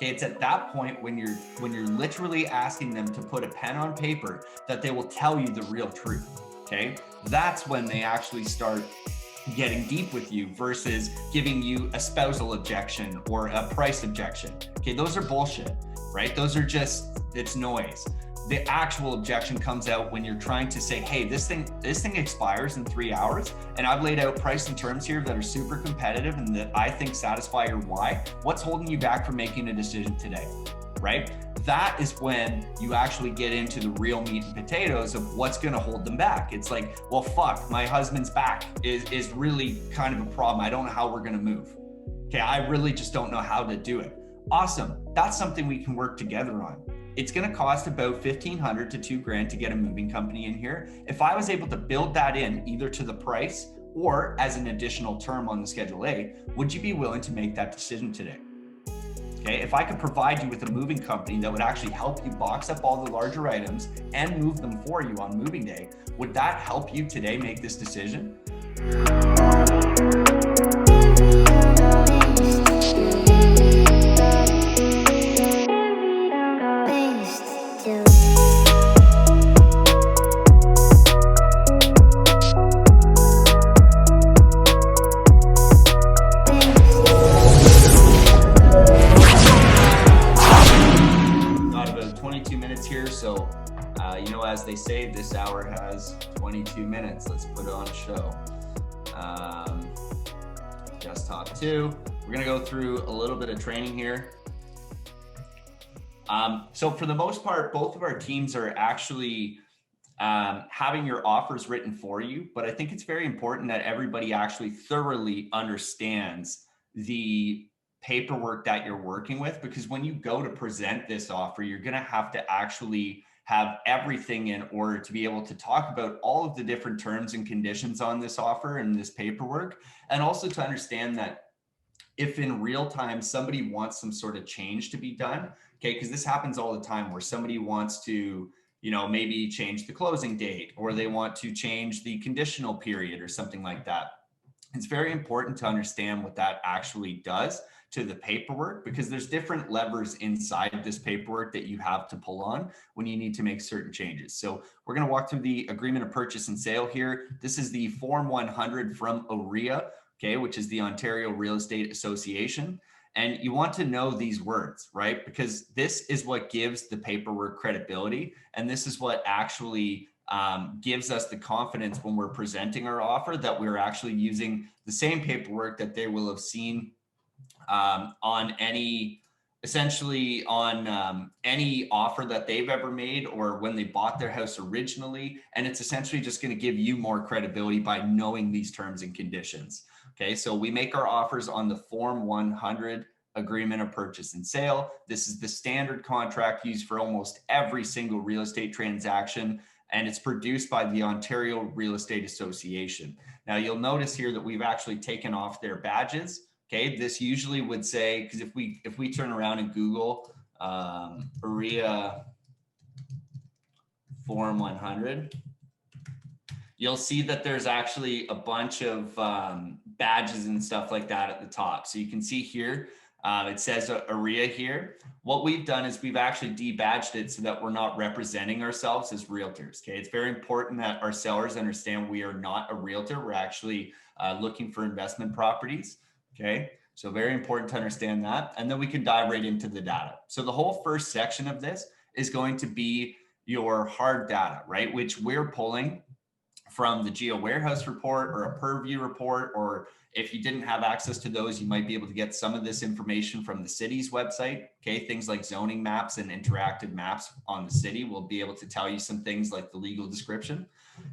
Okay, it's at that point when you're literally asking them to put a pen on paper that they will tell you the real truth. Okay, that's when they actually start getting deep with you versus giving you a spousal objection or a price objection. Okay, those are bullshit, right? Those are just, it's noise. The actual objection comes out when you're trying to say, hey, this thing expires in 3 hours, and I've laid out price and terms here that are super competitive and that I think satisfy your why. What's holding you back from making a decision today, right? That is when you actually get into the real meat and potatoes of what's going to hold them back. It's like, well, fuck, my husband's back is really kind of a problem. I don't know how we're going to move. Okay, I really just don't know how to do it. Awesome. That's something we can work together on. It's going to cost about $1,500 to $2,000 to get a moving company in here. If I was able to build that in either to the price or as an additional term on the Schedule A, would you be willing to make that decision today? Okay, if I could provide you with a moving company that would actually help you box up all the larger items and move them for you on moving day, would that help you today make this decision? As they say, this hour has 22 minutes. Let's put on a show. Desktop 2. We're going to go through a little bit of training here. So for the most part, both of our teams are actually having your offers written for you, but I think it's very important that everybody actually thoroughly understands the paperwork that you're working with, because when you go to present this offer, you're going to have to actually have everything in order to be able to talk about all of the different terms and conditions on this offer and this paperwork. And also to understand that if in real time somebody wants some sort of change to be done, okay, because this happens all the time where somebody wants to, maybe change the closing date, or they want to change the conditional period or something like that. It's very important to understand what that actually does to the paperwork, because there's different levers inside this paperwork that you have to pull on when you need to make certain changes. So we're going to walk through the agreement of purchase and sale here. This is the Form 100 from OREA, okay, which is the Ontario Real Estate Association. And you want to know these words, right? Because this is what gives the paperwork credibility. And this is what actually gives us the confidence when we're presenting our offer that we're actually using the same paperwork that they will have seen on any offer that they've ever made, or when they bought their house originally. And it's essentially just going to give you more credibility by knowing these terms and conditions. Okay, so we make our offers on the Form 100 agreement of purchase and sale. This is the standard contract used for almost every single real estate transaction, and it's produced by the Ontario Real Estate Association. Now you'll notice here that we've actually taken off their badges. Okay, this usually would say, because if we turn around and Google OREA Form 100, you'll see that there's actually a bunch of badges and stuff like that at the top. So you can see here, it says OREA here. What we've done is we've actually debadged it so that we're not representing ourselves as realtors. Okay, it's very important that our sellers understand we are not a realtor. We're actually looking for investment properties. Okay, so very important to understand that. And then we can dive right into the data. So the whole first section of this is going to be your hard data, right? Which we're pulling from the Geo Warehouse report or a Purview report, or if you didn't have access to those, you might be able to get some of this information from the city's website. Okay, things like zoning maps and interactive maps on the city will be able to tell you some things like the legal description.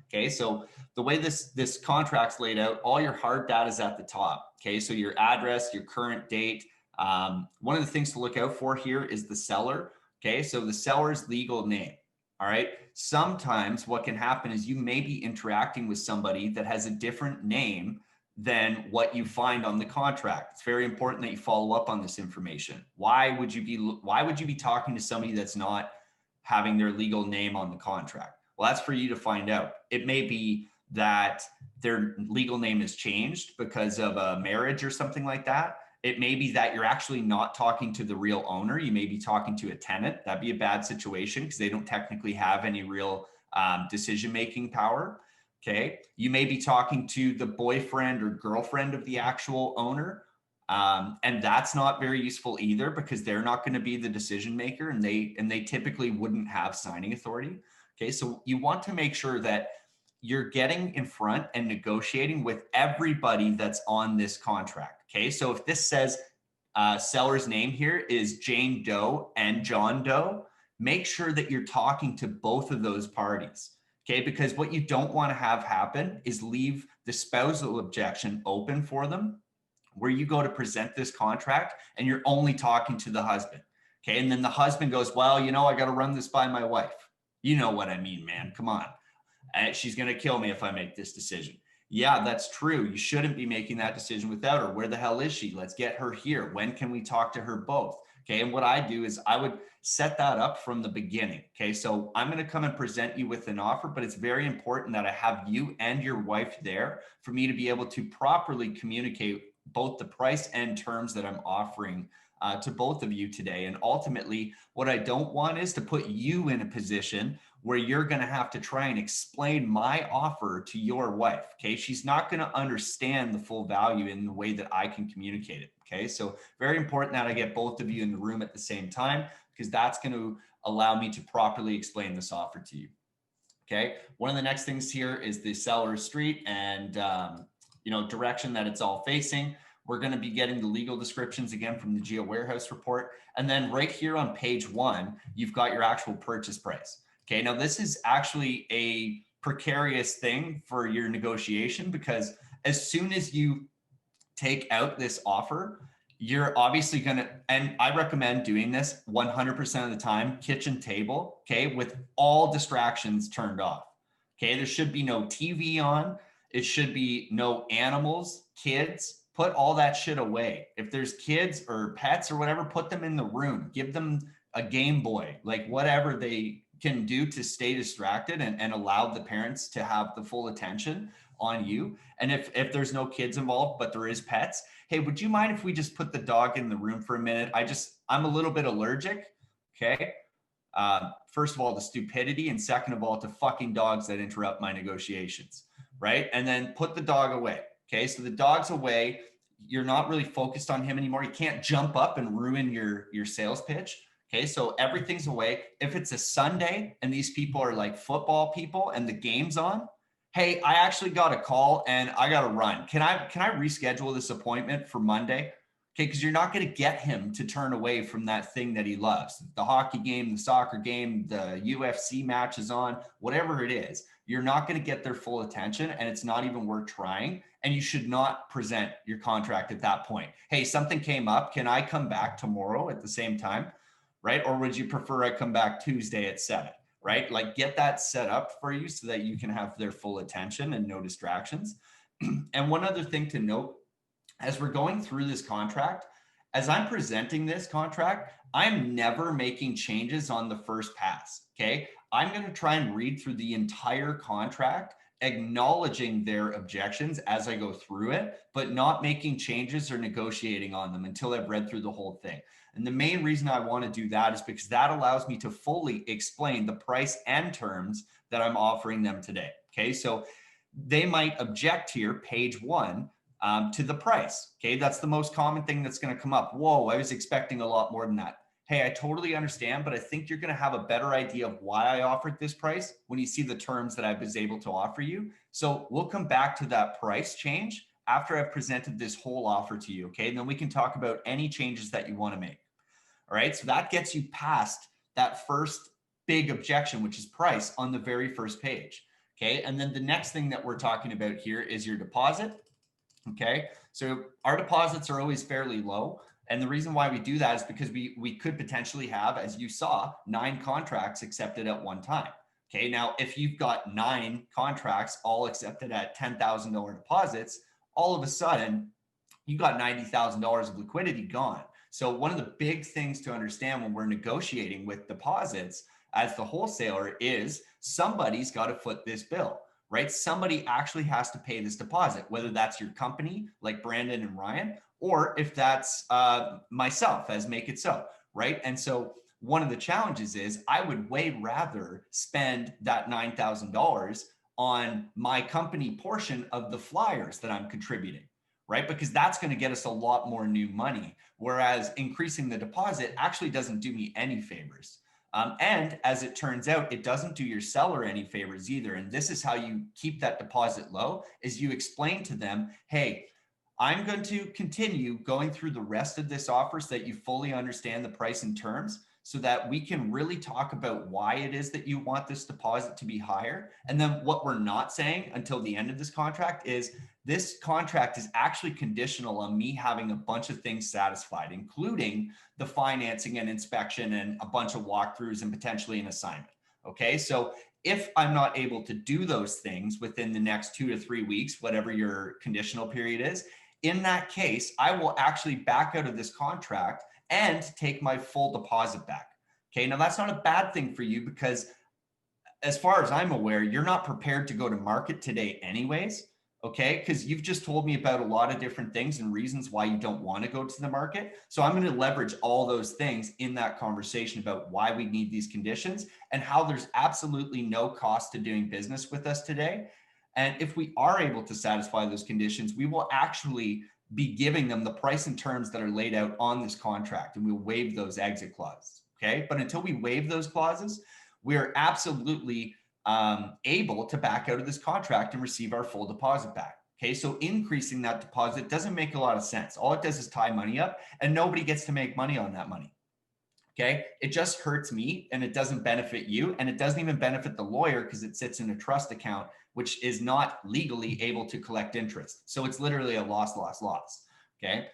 Okay, so the way this contract's laid out, all your hard data is at the top. Okay, so your address, your current date. One of the things to look out for here is the seller. Okay, so the seller's legal name. All right, sometimes what can happen is you may be interacting with somebody that has a different name than what you find on the contract. It's very important that you follow up on this information. Why would you be talking to somebody that's not having their legal name on the contract? Well, that's for you to find out. It may be that their legal name has changed because of a marriage or something like that. It may be that you're actually not talking to the real owner. You may be talking to a tenant. That'd be a bad situation because they don't technically have any real decision-making power. Okay. You may be talking to the boyfriend or girlfriend of the actual owner. And that's not very useful either because they're not going to be the decision maker and they typically wouldn't have signing authority. Okay. So you want to make sure that you're getting in front and negotiating with everybody that's on this contract. Okay. So if this says seller's name here is Jane Doe and John Doe, make sure that you're talking to both of those parties. Okay. Because what you don't want to have happen is leave the spousal objection open for them where you go to present this contract and you're only talking to the husband. Okay. And then the husband goes, well, you know, I got to run this by my wife. You know what I mean, man. Come on. She's going to kill me if I make this decision. Yeah, that's true. You shouldn't be making that decision without her. Where the hell is she? Let's get her here. When can we talk to her both? Okay. And what I do is I would set that up from the beginning. Okay. So I'm going to come and present you with an offer, but it's very important that I have you and your wife there for me to be able to properly communicate both the price and terms that I'm offering to both of you today. And ultimately, what I don't want is to put you in a position where you're going to have to try and explain my offer to your wife. Okay. She's not going to understand the full value in the way that I can communicate it. Okay. So very important that I get both of you in the room at the same time, because that's going to allow me to properly explain this offer to you. Okay. One of the next things here is the seller's street and, direction that it's all facing. We're going to be getting the legal descriptions again from the Geo Warehouse report. And then right here on page 1, you've got your actual purchase price. Okay. Now this is actually a precarious thing for your negotiation because as soon as you take out this offer, you're obviously going to, and I recommend doing this 100% of the time, kitchen table, okay, with all distractions turned off. Okay. There should be no TV on. It should be no animals, kids. Put all that shit away. If there's kids or pets or whatever, put them in the room. Give them a Game Boy, like whatever they can do to stay distracted and allow the parents to have the full attention on you. And if there's no kids involved, but there is pets, hey, would you mind if we just put the dog in the room for a minute? I'm a little bit allergic. Okay. First of all, to stupidity. And second of all, to fucking dogs that interrupt my negotiations. Right. And then put the dog away. Okay. So the dog's away. You're not really focused on him anymore. You can't jump up and ruin your sales pitch. Okay. So everything's away. If it's a Sunday and these people are like football people and the game's on, hey, I actually got a call and I got to run. Can I reschedule this appointment for Monday? Okay. Because you're not going to get him to turn away from that thing that he loves. The hockey game, the soccer game, the UFC match is on, whatever it is. You're not going to get their full attention and it's not even worth trying. And you should not present your contract at that point. Hey, something came up. Can I come back tomorrow at the same time? Right? Or would you prefer I come back Tuesday at 7? Right? Like get that set up for you so that you can have their full attention and no distractions. And one other thing to note, as we're going through this contract, as I'm presenting this contract, I'm never making changes on the first pass. Okay. I'm going to try and read through the entire contract, acknowledging their objections as I go through it, but not making changes or negotiating on them until I've read through the whole thing. And the main reason I want to do that is because that allows me to fully explain the price and terms that I'm offering them today. Okay. So they might object here, page 1, to the price. Okay. That's the most common thing that's going to come up. Whoa, I was expecting a lot more than that. Hey, I totally understand, but I think you're going to have a better idea of why I offered this price when you see the terms that I was able to offer you. So we'll come back to that price change after I've presented this whole offer to you. Okay. And then we can talk about any changes that you want to make. All right. So that gets you past that first big objection, which is price on the very first page. Okay. And then the next thing that we're talking about here is your deposit. Okay. So our deposits are always fairly low. And the reason why we do that is because we could potentially have, as you saw, 9 contracts accepted at one time. Okay. Now, if you've got 9 contracts all accepted at $10,000 deposits, all of a sudden you got $90,000 of liquidity gone. So one of the big things to understand when we're negotiating with deposits as the wholesaler is somebody's got to foot this bill, right? Somebody actually has to pay this deposit, whether that's your company like Brandon and Ryan, or if that's myself as Make It So, right? And so one of the challenges is I would way rather spend that $9,000 on my company portion of the flyers that I'm contributing, right? Because that's going to get us a lot more new money. Whereas increasing the deposit actually doesn't do me any favors. And as it turns out, it doesn't do your seller any favors either. And this is how you keep that deposit low, is you explain to them, hey, I'm going to continue going through the rest of this offer so that you fully understand the price and terms, so that we can really talk about why it is that you want this deposit to be higher. And then what we're not saying until the end of this contract is this contract is actually conditional on me having a bunch of things satisfied, including the financing and inspection and a bunch of walkthroughs and potentially an assignment. Okay, so if I'm not able to do those things within the next 2 to 3 weeks, whatever your conditional period is, in that case, I will actually back out of this contract and take my full deposit back. Okay, now that's not a bad thing for you, because as far as I'm aware, you're not prepared to go to market today anyways. Okay, because you've just told me about a lot of different things and reasons why you don't want to go to the market. So I'm going to leverage all those things in that conversation about why we need these conditions and how there's absolutely no cost to doing business with us today. And if we are able to satisfy those conditions, we will actually be giving them the price and terms that are laid out on this contract, and we'll waive those exit clauses. Okay, but until we waive those clauses, we are absolutely able to back out of this contract and receive our full deposit back. Okay, so increasing that deposit doesn't make a lot of sense. All it does is tie money up, and nobody gets to make money on that money. Okay, it just hurts me, and it doesn't benefit you, and it doesn't even benefit the lawyer because it sits in a trust account, which is not legally able to collect interest. So it's literally a loss, loss, loss. Okay.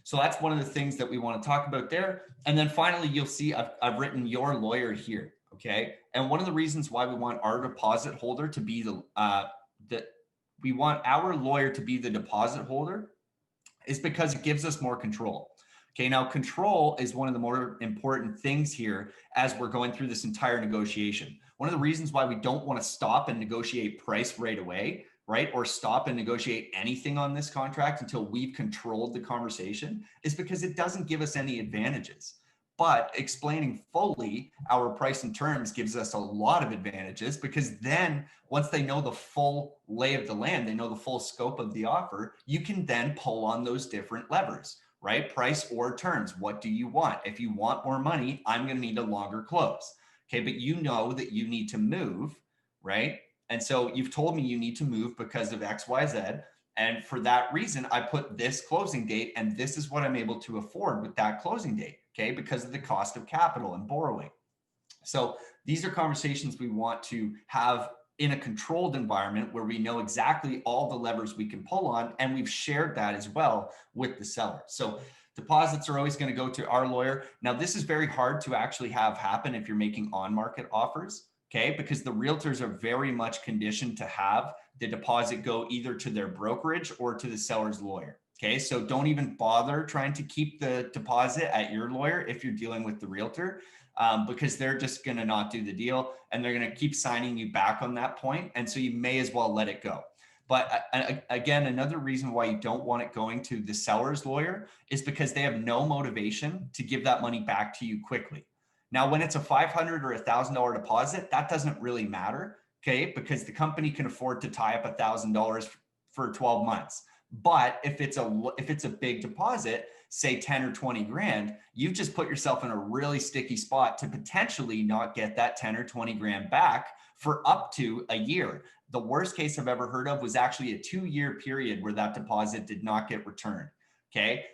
So that's one of the things that we want to talk about there. And then finally, you'll see I've written your lawyer here. Okay. And one of the reasons why we want our deposit holder to be we want our lawyer to be the deposit holder is because it gives us more control. Okay, now control is one of the more important things here as we're going through this entire negotiation. One of the reasons why we don't want to stop and negotiate price right away, right? Or stop and negotiate anything on this contract until we've controlled the conversation is because it doesn't give us any advantages. But explaining fully our price and terms gives us a lot of advantages, because then once they know the full lay of the land, they know the full scope of the offer, you can then pull on those different levers, right? Price or terms. What do you want? If you want more money, I'm going to need a longer close. Okay, but you know that you need to move, right? And so you've told me you need to move because of X, Y, Z. And for that reason, I put this closing date, and this is what I'm able to afford with that closing date, okay, because of the cost of capital and borrowing. So these are conversations we want to have in a controlled environment where we know exactly all the levers we can pull on, and we've shared that as well with the seller. So deposits are always going to go to our lawyer. Now, this is very hard to actually have happen if you're making on-market offers, okay, because the realtors are very much conditioned to have the deposit go either to their brokerage or to the seller's lawyer. Okay, so don't even bother trying to keep the deposit at your lawyer if you're dealing with the realtor, because they're just going to not do the deal, and they're going to keep signing you back on that point. And so you may as well let it go. But again, another reason why you don't want it going to the seller's lawyer is because they have no motivation to give that money back to you quickly. Now, when it's a $500 or $1,000 deposit, that doesn't really matter, okay, because the company can afford to tie up $1,000 for 12 months. But if it's a big deposit, say 10 or 20 grand, you've just put yourself in a really sticky spot to potentially not get that 10 or 20 grand back for up to a year. The worst case I've ever heard of was actually a 2-year period where that deposit did not get returned. Okay.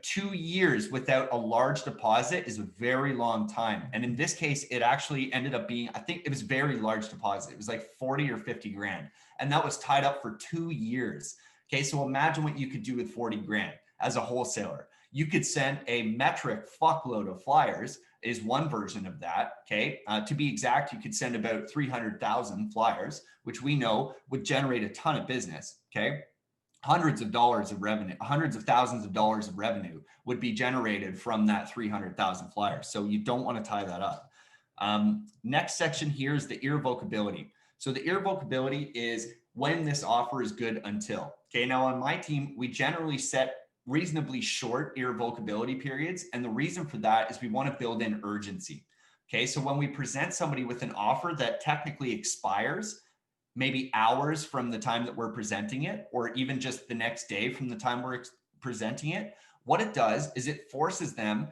2 years without a large deposit is a very long time. And in this case, it actually ended up being, I think it was a very large deposit. It was like 40 or 50 grand. And that was tied up for 2 years. Okay, so imagine what you could do with 40 grand as a wholesaler. You could send a metric fuckload of flyers, is one version of that. Okay, to be exact, you could send about 300,000 flyers, which we know would generate a ton of business. Okay, hundreds of dollars of revenue, hundreds of thousands of dollars of revenue would be generated from that 300,000 flyers. So you don't want to tie that up. Next section here is the irrevocability. So the irrevocability is when this offer is good until. Okay, now on my team, we generally set reasonably short irrevocability periods. And the reason for that is we want to build in urgency. Okay, so when we present somebody with an offer that technically expires, maybe hours from the time that we're presenting it, or even just the next day from the time we're presenting it, what it does is it forces them.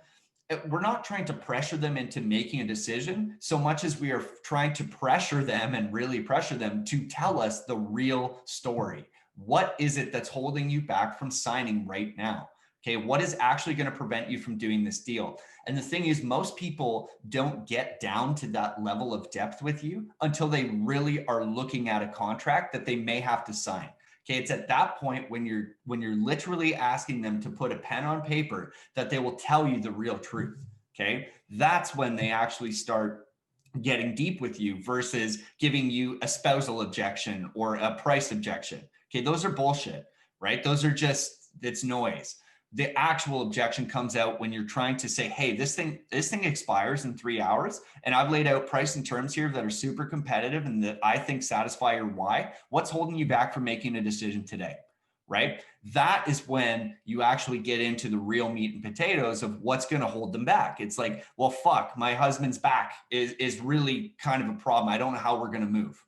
We're not trying to pressure them into making a decision so much as we are trying to pressure them and really pressure them to tell us the real story. What is it that's holding you back from signing right now? Okay, what is actually going to prevent you from doing this deal? And the thing is, most people don't get down to that level of depth with you until they really are looking at a contract that they may have to sign. Okay, it's at that point when you're literally asking them to put a pen on paper that they will tell you the real truth. Okay, that's when they actually start getting deep with you versus giving you a spousal objection or a price objection. Okay, those are bullshit, right? Those are just, it's noise. The actual objection comes out when you're trying to say, hey, this thing expires in 3 hours, and I've laid out price and terms here that are super competitive and that I think satisfy your why. What's holding you back from making a decision today, right? That is when you actually get into the real meat and potatoes of what's going to hold them back. It's like, well, fuck, my husband's back is really kind of a problem. I don't know how we're going to move.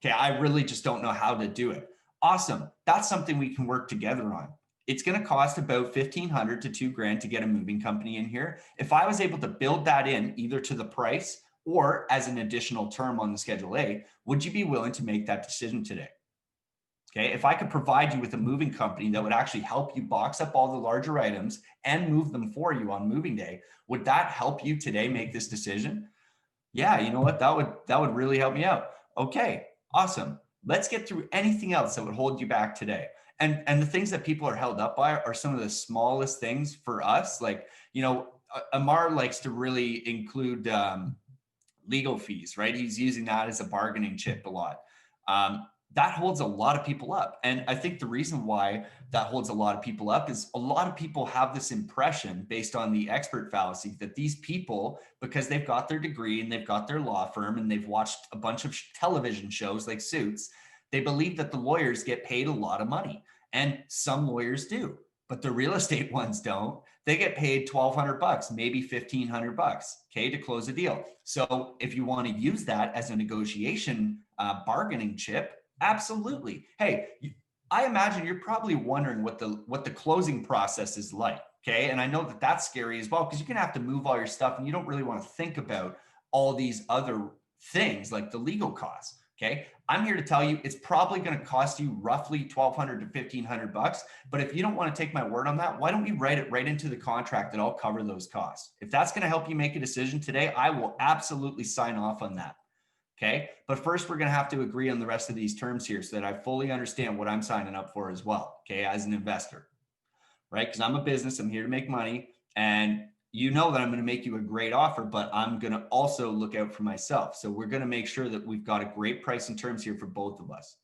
Okay, I really just don't know how to do it. Awesome. That's something we can work together on. It's going to cost about $1,500 to $2,000 to get a moving company in here. If I was able to build that in either to the price or as an additional term on the Schedule A, would you be willing to make that decision today? Okay, if I could provide you with a moving company that would actually help you box up all the larger items and move them for you on moving day, would that help you today make this decision? Yeah, you know what? That would really help me out. Okay, awesome. Let's get through anything else that would hold you back today. And the things that people are held up by are some of the smallest things for us. Like, Amar likes to really include legal fees, right? He's using that as a bargaining chip a lot. That holds a lot of people up. And I think the reason why that holds a lot of people up is a lot of people have this impression based on the expert fallacy that these people, because they've got their degree and they've got their law firm and they've watched a bunch of television shows like Suits, they believe that the lawyers get paid a lot of money. And some lawyers do, but the real estate ones don't. They get paid $1,200, maybe $1,500, okay, to close a deal. So if you want to use that as a negotiation bargaining chip, absolutely. Hey, I imagine you're probably wondering what the closing process is like, okay? And I know that that's scary as well because you're gonna have to move all your stuff and you don't really want to think about all these other things like the legal costs, okay? I'm here to tell you it's probably going to cost you roughly $1,200 to $1,500. But if you don't want to take my word on that, why don't we write it right into the contract that I'll cover those costs? If that's going to help you make a decision today, I will absolutely sign off on that. Okay. But first, we're going to have to agree on the rest of these terms here so that I fully understand what I'm signing up for as well. Okay. As an investor, right? Because I'm a business, I'm here to make money. And you know that I'm going to make you a great offer, but I'm going to also look out for myself. So we're going to make sure that we've got a great price and terms here for both of us.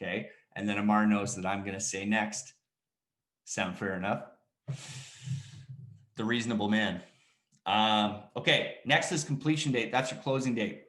Okay. And then Amar knows that I'm going to say next. Sound fair enough? The reasonable man. Okay. Next is completion date. That's your closing date.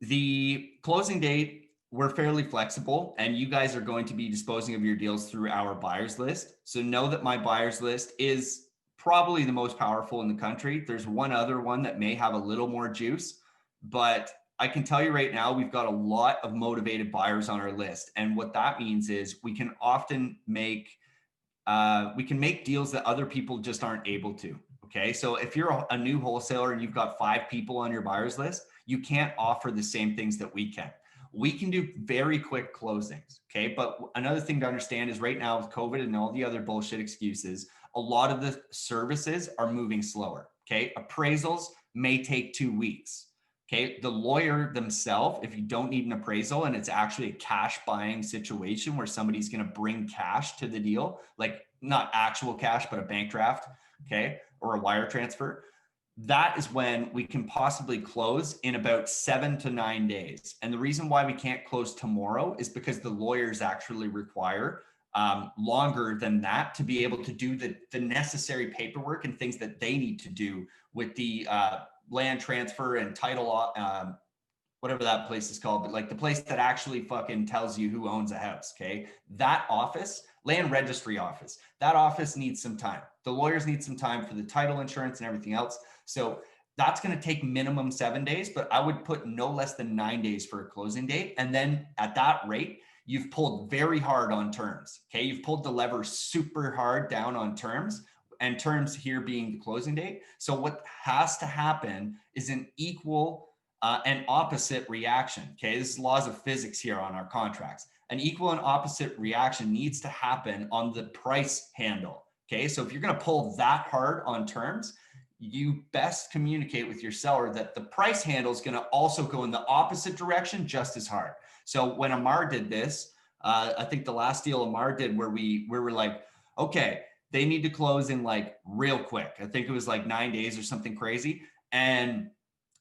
The closing date, we're fairly flexible and you guys are going to be disposing of your deals through our buyers list. So know that my buyers list is probably the most powerful in the country. There's one other one that may have a little more juice, but I can tell you right now, we've got a lot of motivated buyers on our list. And what that means is we can often make deals that other people just aren't able to. Okay. So if you're a new wholesaler and you've got 5 people on your buyers list, you can't offer the same things that we can. We can do very quick closings. Okay. But another thing to understand is right now with COVID and all the other bullshit excuses, a lot of the services are moving slower. Okay. Appraisals may take 2 weeks. Okay. The lawyer themselves, if you don't need an appraisal and it's actually a cash buying situation where somebody's going to bring cash to the deal, like not actual cash, but a bank draft. Okay. Or a wire transfer. That is when we can possibly close in about 7 to 9 days. And the reason why we can't close tomorrow is because the lawyers actually require longer than that to be able to do the necessary paperwork and things that they need to do with the land transfer and title whatever that place is called, but like the place that actually fucking tells you who owns a house. Okay. That office, land registry office, that office needs some time. The lawyers need some time for the title insurance and everything else. So that's going to take minimum 7 days, but I would put no less than 9 days for a closing date. And then at that rate, you've pulled very hard on terms. Okay. You've pulled the lever super hard down on terms, and terms here being the closing date. So what has to happen is an equal and opposite reaction. Okay. This is laws of physics here on our contracts. An equal and opposite reaction needs to happen on the price handle. Okay. So if you're going to pull that hard on terms, you best communicate with your seller that the price handle is going to also go in the opposite direction just as hard. So when Amar did this, I think the last deal Amar did where we were like, okay, they need to close in like real quick. I think it was like 9 days or something crazy. And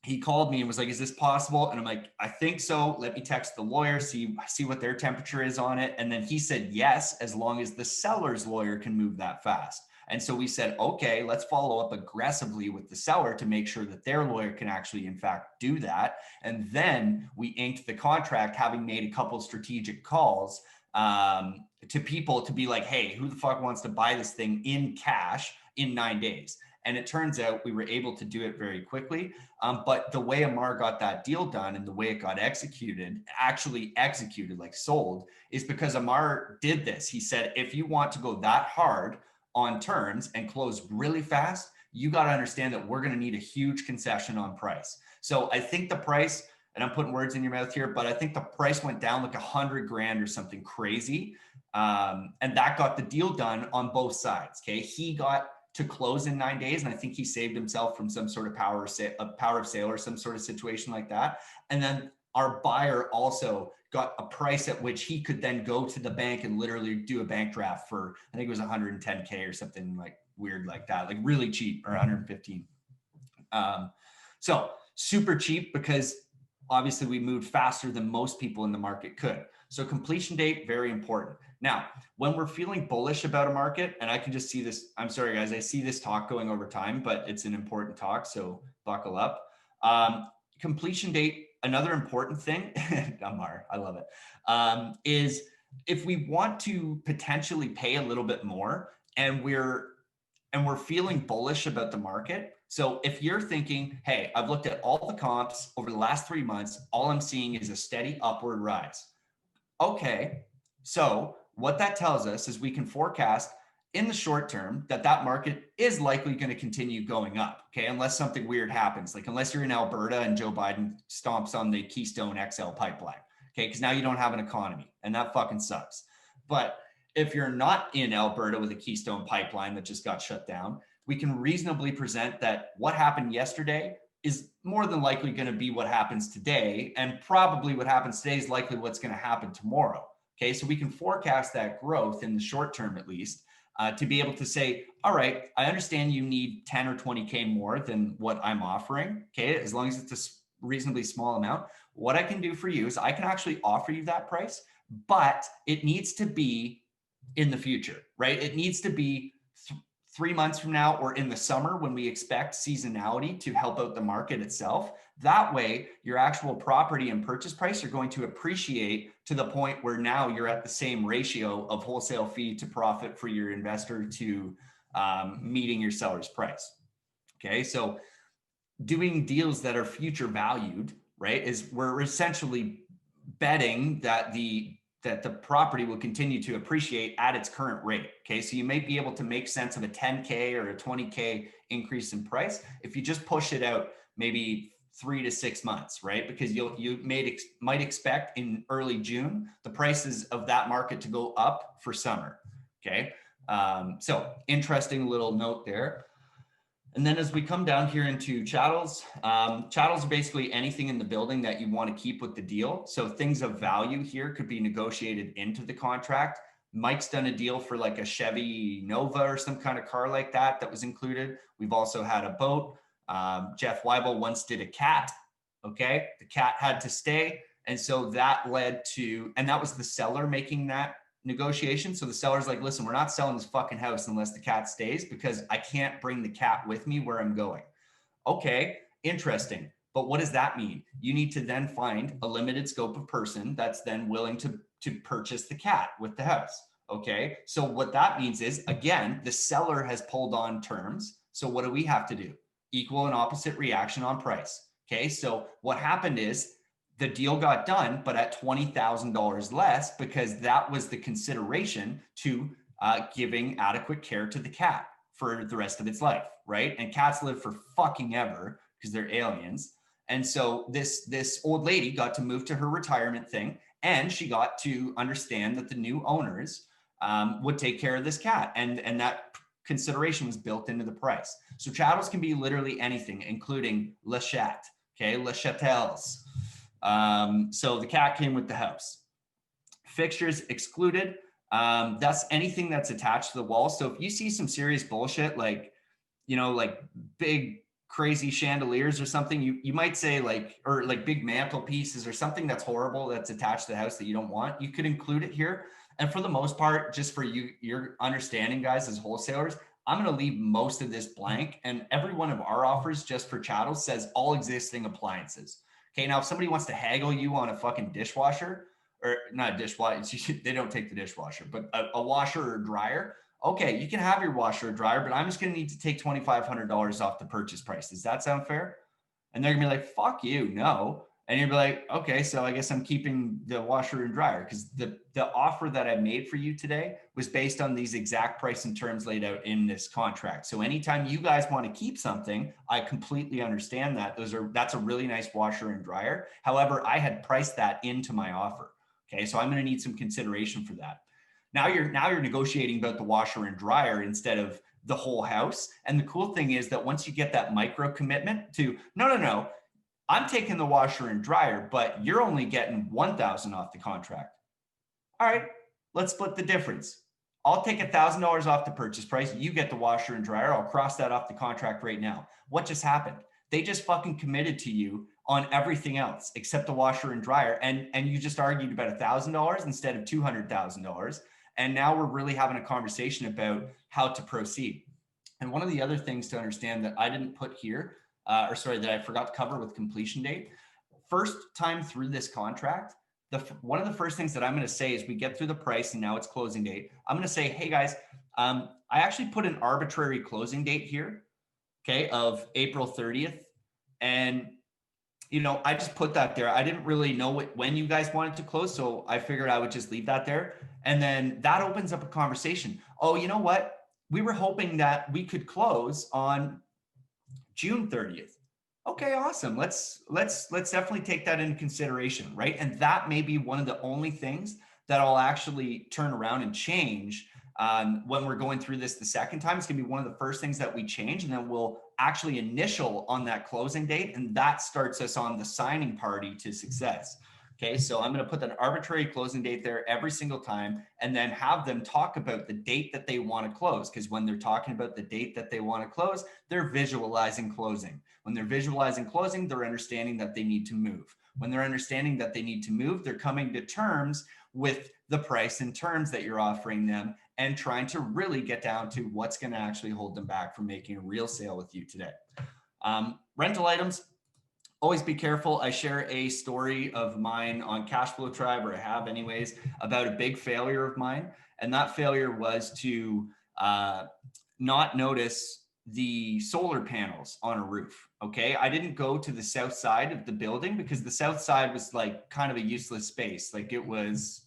he called me and was like, is this possible? And I'm like, I think so. Let me text the lawyer, see what their temperature is on it. And then he said, yes, as long as the seller's lawyer can move that fast. And so we said, okay, let's follow up aggressively with the seller to make sure that their lawyer can actually, in fact, do that. And then we inked the contract, having made a couple strategic calls to people to be like, hey, who the fuck wants to buy this thing in cash in 9 days? And it turns out we were able to do it very quickly. But the way Amar got that deal done and the way it got executed, actually executed, like sold, is because Amar did this. He said, if you want to go that hard on terms and close really fast, you got to understand that we're going to need a huge concession on price. So I think the price, and I'm putting words in your mouth here, but I think the price went down like $100,000 or something crazy. And that got the deal done on both sides. Okay. He got to close in 9 days. And I think he saved himself from some sort of power of sale or some sort of situation like that. And then our buyer also got a price at which he could then go to the bank and literally do a bank draft for, I think it was 110K or something like weird like that, like really cheap, or 115. So super cheap because obviously we moved faster than most people in the market could. So completion date, very important. Now, when we're feeling bullish about a market, and I can just see this, I'm sorry guys, I see this talk going over time, but it's an important talk, so buckle up. Completion date, another important thing, Amar, I love it, is if we want to potentially pay a little bit more and we're feeling bullish about the market. So if you're thinking, hey, I've looked at all the comps over the last 3 months, all I'm seeing is a steady upward rise. Okay, so what that tells us is we can forecast in the short term that that market is likely going to continue going up, okay, unless something weird happens, like unless you're in Alberta and Joe Biden stomps on the Keystone XL pipeline, okay, because now you don't have an economy and that fucking sucks. But if you're not in Alberta with a Keystone pipeline that just got shut down, we can reasonably present that what happened yesterday is more than likely going to be what happens today, and probably what happens today is likely what's going to happen tomorrow. Okay, so we can forecast that growth in the short term, at least, to be able to say, all right, I understand you need 10 or 20K more than what I'm offering. Okay, as long as it's a reasonably small amount, what I can do for you is I can actually offer you that price, but it needs to be in the future, right? It needs to be 3 months from now or in the summer when we expect seasonality to help out the market itself. That way, your actual property and purchase price are going to appreciate to the point where now you're at the same ratio of wholesale fee to profit for your investor to meeting your seller's price. Okay, so doing deals that are future valued, right, is we're essentially betting that the property will continue to appreciate at its current rate. Okay, so you may be able to make sense of a 10K or a 20K increase in price if you just push it out maybe 3 to 6 months, right? Because you might expect in early June the prices of that market to go up for summer. Okay, so interesting little note there. And then as we come down here into chattels, chattels are basically anything in the building that you want to keep with the deal. So things of value here could be negotiated into the contract. Mike's done a deal for like a Chevy Nova or some kind of car like that was included. We've also had a boat. Jeff Weibel once did a cat. Okay, the cat had to stay. And so that led to, and that was the seller making that negotiation. So the seller's like, listen, we're not selling this fucking house unless the cat stays because I can't bring the cat with me where I'm going. Okay, interesting. But what does that mean? You need to then find a limited scope of person that's then willing to purchase the cat with the house. Okay. So what that means is, again, the seller has pulled on terms. So what do we have to do? Equal and opposite reaction on price. Okay. So what happened is the deal got done, but at $20,000 less, because that was the consideration to giving adequate care to the cat for the rest of its life, right? And cats live for fucking ever because they're aliens. And so this old lady got to move to her retirement thing, and she got to understand that the new owners would take care of this cat, and that consideration was built into the price. So chattels can be literally anything, including le chat, okay, le chattels. So the cat came with the house. Fixtures excluded. That's anything that's attached to the wall. So if you see some serious bullshit, like, you know, like big crazy chandeliers or something, you might say like, or like big mantelpieces or something that's horrible that's attached to the house that you don't want, you could include it here. And for the most part, just for you, your understanding, guys, as wholesalers, I'm going to leave most of this blank. And every one of our offers just for chattels says all existing appliances. Okay. Now, if somebody wants to haggle you on a fucking dishwasher, or not a dishwasher, they don't take the dishwasher, but a washer or dryer, okay, you can have your washer or dryer, but I'm just going to need to take $2,500 off the purchase price. Does that sound fair? And they're going to be like, fuck you, no. And you'll be like, okay, so I guess I'm keeping the washer and dryer, because the offer that I made for you today was based on these exact price and terms laid out in this contract. So anytime you guys want to keep something, I completely understand that. That's a really nice washer and dryer. However, I had priced that into my offer. Okay, so I'm going to need some consideration for that. Now you're negotiating about the washer and dryer instead of the whole house. And the cool thing is that once you get that micro commitment to, no, I'm taking the washer and dryer, but you're only getting 1,000 off the contract. All right, let's split the difference. I'll take $1,000 off the purchase price. You get the washer and dryer. I'll cross that off the contract right now. What just happened? They just fucking committed to you on everything else except the washer and dryer. And you just argued about $1,000 instead of $200,000. And now we're really having a conversation about how to proceed. And one of the other things to understand that I didn't put here, that I forgot to cover with completion date, first time through this contract, one of the first things that I'm going to say is we get through the price and now it's closing date. I'm going to say, hey guys, I actually put an arbitrary closing date here, okay, of April 30th. And, you know, I just put that there. I didn't really know when you guys wanted to close, so I figured I would just leave that there. And then that opens up a conversation. Oh, you know what? We were hoping that we could close on June 30th. Okay, awesome. Let's definitely take that into consideration, right? And that may be one of the only things that I'll actually turn around and change when we're going through this the second time. It's gonna be one of the first things that we change, and then we'll actually initial on that closing date, and that starts us on the signing party to success. Okay, so I'm going to put an arbitrary closing date there every single time, and then have them talk about the date that they want to close. Because when they're talking about the date that they want to close, they're visualizing closing. When they're visualizing closing, they're understanding that they need to move. When they're understanding that they need to move, they're coming to terms with the price and terms that you're offering them, and trying to really get down to what's going to actually hold them back from making a real sale with you today. Rental items. Always be careful. I share a story of mine on Cashflow Tribe, or I have anyways, about a big failure of mine. And that failure was to not notice the solar panels on a roof. Okay. I didn't go to the south side of the building because the south side was like kind of a useless space. Like it was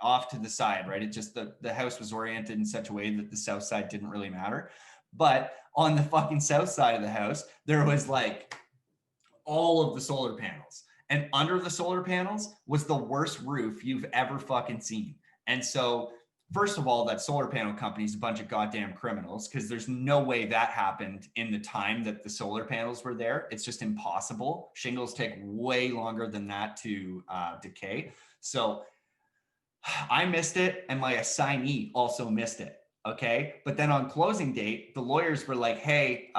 off to the side, right? It just, the house was oriented in such a way that the south side didn't really matter. But on the fucking south side of the house, there was like all of the solar panels, and under the solar panels was the worst roof you've ever fucking seen. And so first of all, that solar panel company is a bunch of goddamn criminals, because there's no way that happened in the time that the solar panels were there. It's just impossible. Shingles take way longer than that to decay. So I missed it, and my assignee also missed it. Okay. But then on closing date, the lawyers were like, hey,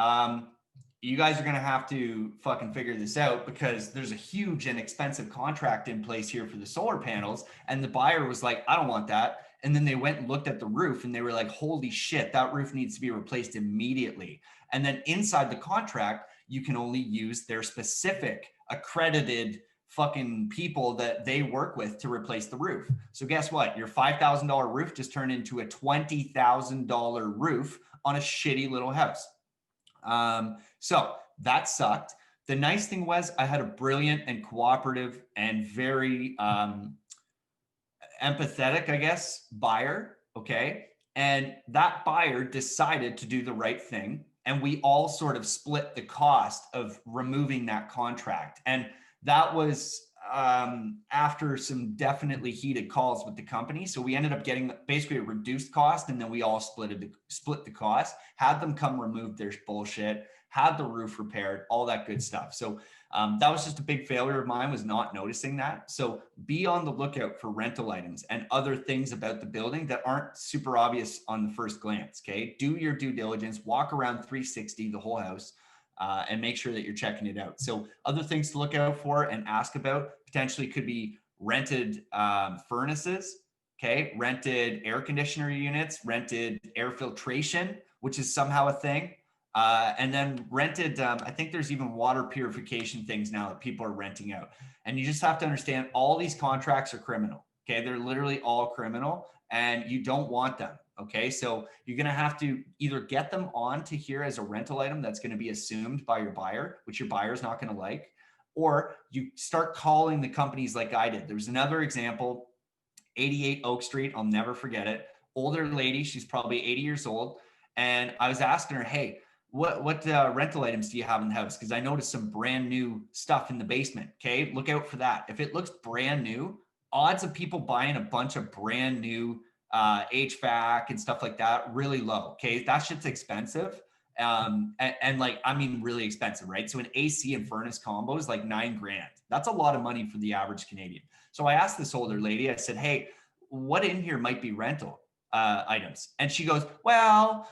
you guys are going to have to fucking figure this out, because there's a huge and expensive contract in place here for the solar panels. And the buyer was like, I don't want that. And then they went and looked at the roof, and they were like, holy shit, that roof needs to be replaced immediately. And then inside the contract, you can only use their specific accredited fucking people that they work with to replace the roof. So guess what? Your $5,000 roof just turned into a $20,000 roof on a shitty little house. So that sucked. The nice thing was I had a brilliant and cooperative and very empathetic, I guess, buyer. Okay. And that buyer decided to do the right thing. And we all sort of split the cost of removing that contract. And that was after some definitely heated calls with the company. So we ended up getting basically a reduced cost, and then we all split the cost, had them come remove their bullshit, had the roof repaired, all that good stuff. So that was just a big failure of mine, was not noticing that. So be on the lookout for rental items and other things about the building that aren't super obvious on the first glance. Okay. Do your due diligence, walk around 360 the whole house, and make sure that you're checking it out. So other things to look out for and ask about potentially could be rented furnaces. Okay. Rented air conditioner units, rented air filtration, which is somehow a thing. And then rented, I think there's even water purification things now that people are renting out. And you just have to understand all these contracts are criminal. Okay. They're literally all criminal and you don't want them. Okay. So you're going to have to either get them on to here as a rental item that's going to be assumed by your buyer, which your buyer is not going to like, or you start calling the companies like I did. There's another example, 88 Oak Street. I'll never forget it. Older lady. She's probably 80 years old. And I was asking her, hey, what rental items do you have in the house? Because I noticed some brand new stuff in the basement. Okay, look out for that. If it looks brand new, odds of people buying a bunch of brand new HVAC and stuff like that really low. Okay, that shit's expensive. And like, I mean, really expensive, right? So an AC and furnace combo is like $9,000. That's a lot of money for the average Canadian. So I asked this older lady, I said, hey, what in here might be rental items? And she goes, well,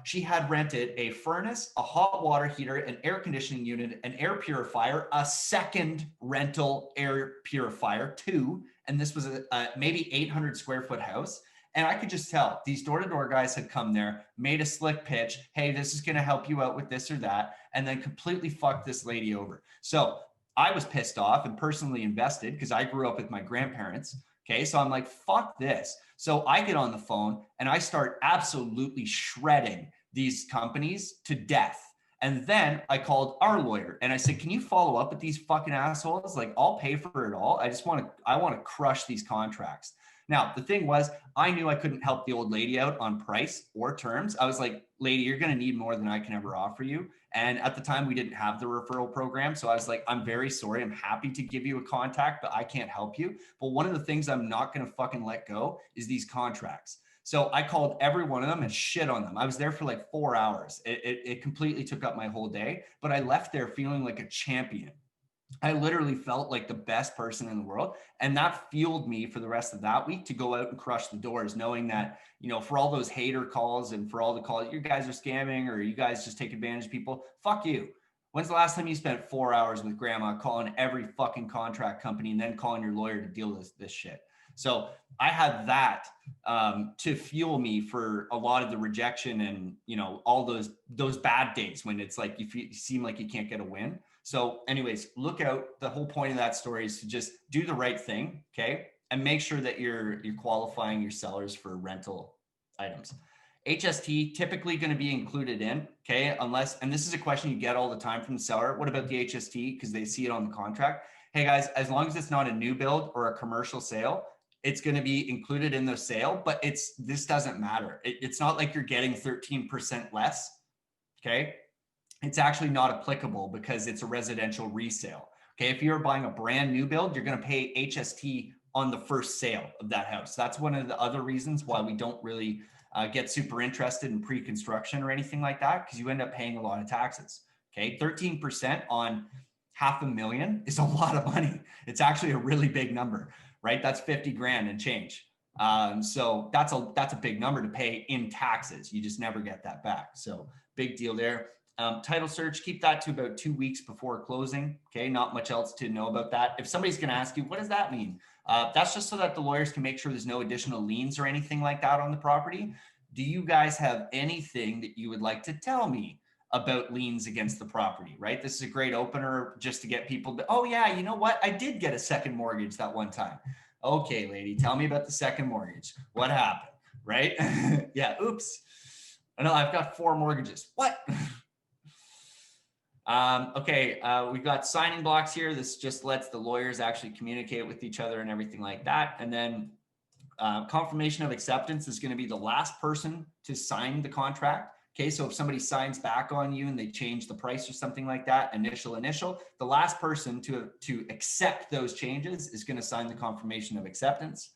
she had rented a furnace, a hot water heater, an air conditioning unit, an air purifier, a second rental air purifier, two. And this was a maybe 800 square foot house. And I could just tell these door-to-door guys had come there, made a slick pitch. Hey, this is going to help you out with this or that. And then completely fucked this lady over. So I was pissed off and personally invested because I grew up with my grandparents. Okay. So I'm like, fuck this. So I get on the phone and I start absolutely shredding these companies to death. And then I called our lawyer and I said, can you follow up with these fucking assholes? Like, I'll pay for it all. I want to crush these contracts. Now, the thing was, I knew I couldn't help the old lady out on price or terms. I was like, lady, you're going to need more than I can ever offer you. And at the time, we didn't have the referral program. So I was like, I'm very sorry. I'm happy to give you a contact, but I can't help you. But one of the things I'm not going to fucking let go is these contracts. So I called every one of them and shit on them. I was there for like 4 hours. It completely took up my whole day, but I left there feeling like a champion. I literally felt like the best person in the world. And that fueled me for the rest of that week to go out and crush the doors, knowing that, you know, for all those hater calls and for all the calls, you guys are scamming or you guys just take advantage of people. Fuck you. When's the last time you spent 4 hours with grandma calling every fucking contract company and then calling your lawyer to deal with this shit? So I had that to fuel me for a lot of the rejection and, you know, all those bad days when it's like you seem like you can't get a win. So anyways, look out. The whole point of that story is to just do the right thing, okay? And make sure that you're qualifying your sellers for rental items. HST typically going to be included in, okay? Unless, and this is a question you get all the time from the seller. What about the HST? Because they see it on the contract. Hey guys, as long as it's not a new build or a commercial sale, it's going to be included in the sale, but this doesn't matter. It's not like you're getting 13% less, okay? It's actually not applicable because it's a residential resale. Okay, if you're buying a brand new build, you're going to pay HST on the first sale of that house. That's one of the other reasons why we don't really get super interested in pre-construction or anything like that, because you end up paying a lot of taxes. Okay, 13% on $500,000 is a lot of money. It's actually a really big number, right? That's 50 grand and change. So that's a big number to pay in taxes. You just never get that back. So big deal there. Title search, keep that to about 2 weeks before closing. Okay, not much else to know about that. If somebody's going to ask you, what does that mean? That's just so that the lawyers can make sure there's no additional liens or anything like that on the property. Do you guys have anything that you would like to tell me about liens against the property, right? This is a great opener just to get people to, oh yeah, you know what? I did get a second mortgage that one time. Okay, lady, tell me about the second mortgage. What happened, right? Yeah, oops. I know I've got 4 mortgages. What? Okay, we've got signing blocks here. This just lets the lawyers actually communicate with each other and everything like that. And then confirmation of acceptance is going to be the last person to sign the contract. Okay, so if somebody signs back on you and they change the price or something like that, initial, the last person to accept those changes is going to sign the confirmation of acceptance.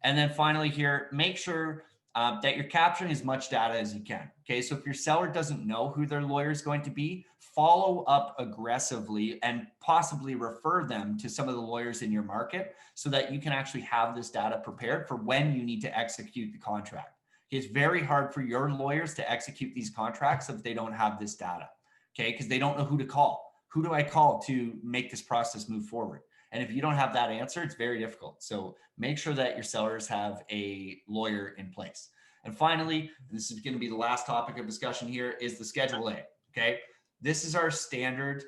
And then finally here, make sure that you're capturing as much data as you can. Okay, so if your seller doesn't know who their lawyer is going to be, follow up aggressively and possibly refer them to some of the lawyers in your market so that you can actually have this data prepared for when you need to execute the contract. It's very hard for your lawyers to execute these contracts if they don't have this data, okay? Because they don't know who to call. Who do I call to make this process move forward? And if you don't have that answer, it's very difficult. So make sure that your sellers have a lawyer in place. And finally, this is going to be the last topic of discussion here, is the Schedule A, okay? This is our standard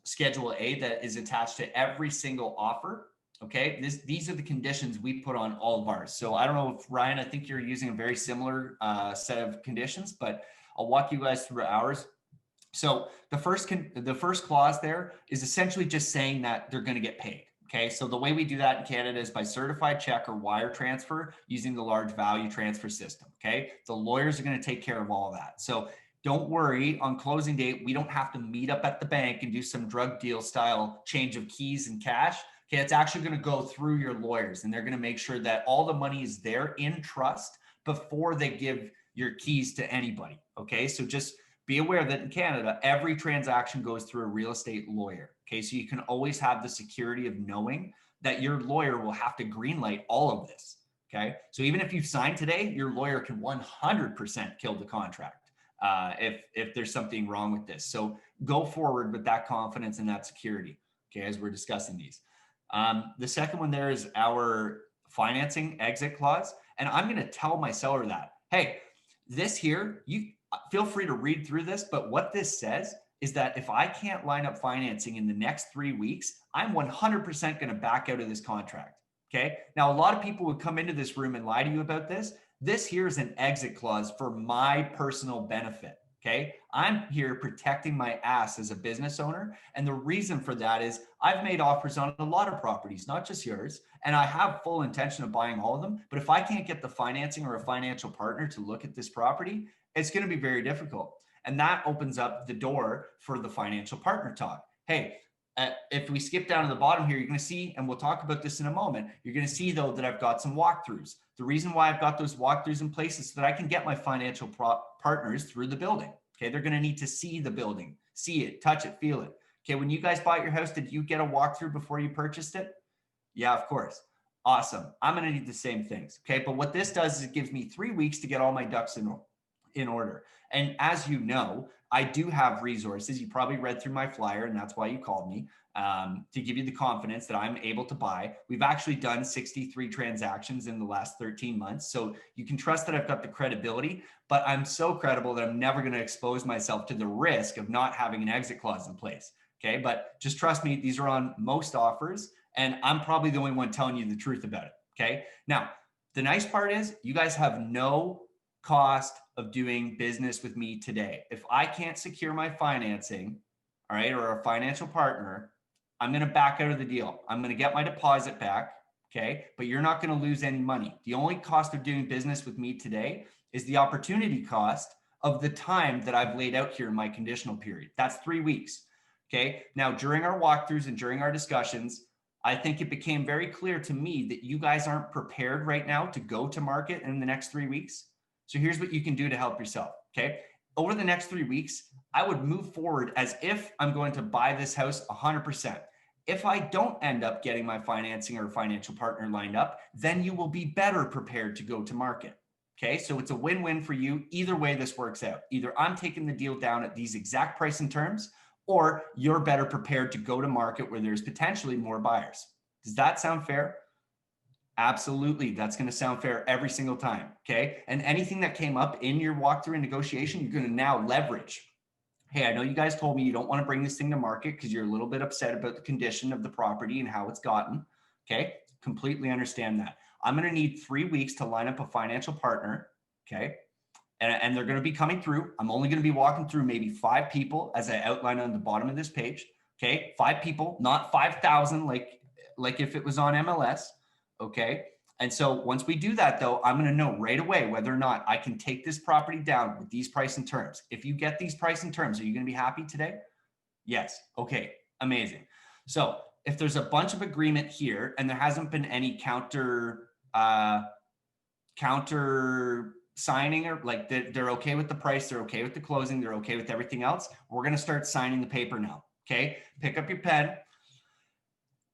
Schedule A that is attached to every single offer. Okay, these are the conditions we put on all of ours. So I don't know if Ryan, I think you're using a very similar set of conditions, but I'll walk you guys through ours. So the first clause there is essentially just saying that they're going to get paid. Okay, so the way we do that in Canada is by certified check or wire transfer using the large value transfer system. Okay, the lawyers are going to take care of all of that. So don't worry, on closing date, we don't have to meet up at the bank and do some drug deal style change of keys and cash. Okay, it's actually going to go through your lawyers and they're going to make sure that all the money is there in trust before they give your keys to anybody. Okay, so just be aware that in Canada, every transaction goes through a real estate lawyer. Okay, so you can always have the security of knowing that your lawyer will have to greenlight all of this. Okay, so even if you sign today, your lawyer can 100% kill the contract if there's something wrong with this. So go forward with that confidence and that security. Okay, as we're discussing these. The second one there is our financing exit clause. And I'm going to tell my seller that, hey, this here, you feel free to read through this, but what this says is that if I can't line up financing in the next 3 weeks, I'm 100% going to back out of this contract. Okay. Now, a lot of people would come into this room and lie to you about this. This here is an exit clause for my personal benefit. Okay, I'm here protecting my ass as a business owner. And the reason for that is I've made offers on a lot of properties, not just yours. And I have full intention of buying all of them. But if I can't get the financing or a financial partner to look at this property, it's going to be very difficult. And that opens up the door for the financial partner talk. Hey, if we skip down to the bottom here, you're going to see, and we'll talk about this in a moment, you're going to see though that I've got some walkthroughs. The reason why I've got those walkthroughs in place is so that I can get my financial partners through the building. Okay, they're going to need to see the building, see it, touch it, feel it. Okay, when you guys bought your house, did you get a walkthrough before you purchased it? Yeah, of course. Awesome. I'm going to need the same things. Okay, but what this does is it gives me 3 weeks to get all my ducks in order. And as you know, I do have resources. You probably read through my flyer, and that's why you called me, to give you the confidence that I'm able to buy. We've actually done 63 transactions in the last 13 months. So you can trust that I've got the credibility, but I'm so credible that I'm never going to expose myself to the risk of not having an exit clause in place. Okay, but just trust me, these are on most offers, and I'm probably the only one telling you the truth about it. Okay, now the nice part is you guys have no cost of doing business with me today. If I can't secure my financing, all right, or a financial partner, I'm going to back out of the deal. I'm going to get my deposit back. Okay. But you're not going to lose any money. The only cost of doing business with me today is the opportunity cost of the time that I've laid out here in my conditional period. That's 3 weeks. Okay. Now, during our walkthroughs and during our discussions, I think it became very clear to me that you guys aren't prepared right now to go to market in the next 3 weeks. So here's what you can do to help yourself. Okay. Over the next 3 weeks, I would move forward as if I'm going to buy this house 100%. If I don't end up getting my financing or financial partner lined up, then you will be better prepared to go to market. Okay. So it's a win-win for you. Either way this works out. Either I'm taking the deal down at these exact price and terms, or you're better prepared to go to market where there's potentially more buyers. Does that sound fair? Absolutely. That's going to sound fair every single time. Okay. And anything that came up in your walkthrough and negotiation, you're going to now leverage. hey, I know you guys told me you don't want to bring this thing to market because you're a little bit upset about the condition of the property and how it's gotten. Okay, completely understand that. I'm going to need 3 weeks to line up a financial partner. Okay, and they're going to be coming through. I'm only going to be walking through maybe 5 people, as I outlined on the bottom of this page. Okay, 5 people, not 5,000 like if it was on MLS. Okay, and so once we do that, though, I'm going to know right away whether or not I can take this property down with these price and terms. If you get these price and terms, are you going to be happy today? Yes. Okay, amazing. So if there's a bunch of agreement here and there hasn't been any counter signing, or like they're okay with the price, they're okay with the closing, they're okay with everything else, we're going to start signing the paper now. Okay, pick up your pen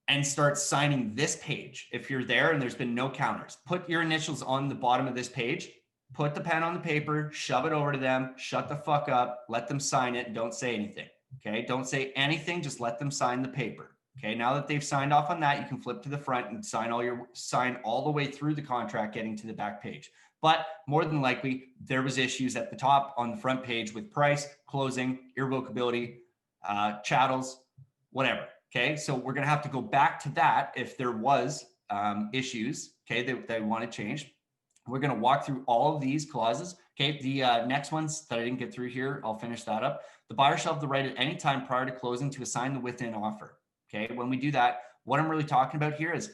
and start signing this page. If you're there and there's been no counters, put your initials on the bottom of this page, put the pen on the paper, shove it over to them, shut the fuck up, let them sign it, and don't say anything. Okay, don't say anything, just let them sign the paper. Okay, now that they've signed off on that, you can flip to the front and sign all the way through the contract, getting to the back page. But more than likely, there was issues at the top on the front page with price, closing, irrevocability, chattels, whatever. Okay, so we're going to have to go back to that if there was issues, okay, that they want to change. We're going to walk through all of these clauses. Okay, the next ones that I didn't get through here, I'll finish that up. The buyer shall have the right at any time prior to closing to assign the within offer. Okay, when we do that, what I'm really talking about here is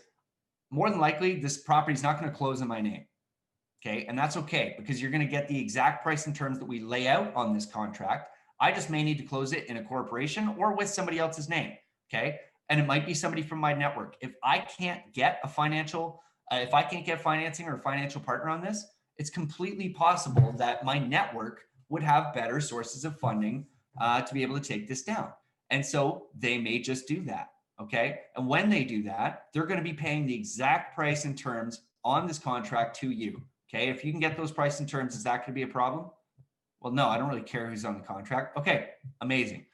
more than likely this property is not going to close in my name. Okay, and that's okay because you're going to get the exact price and terms that we lay out on this contract. I just may need to close it in a corporation or with somebody else's name. Okay, and it might be somebody from my network. If I can't get a financial, if I can't get financing or a financial partner on this, it's completely possible that my network would have better sources of funding to be able to take this down. And so they may just do that. Okay, and when they do that, they're going to be paying the exact price and terms on this contract to you. Okay, if you can get those price and terms, is that going to be a problem? Well, no, I don't really care who's on the contract. Okay, amazing.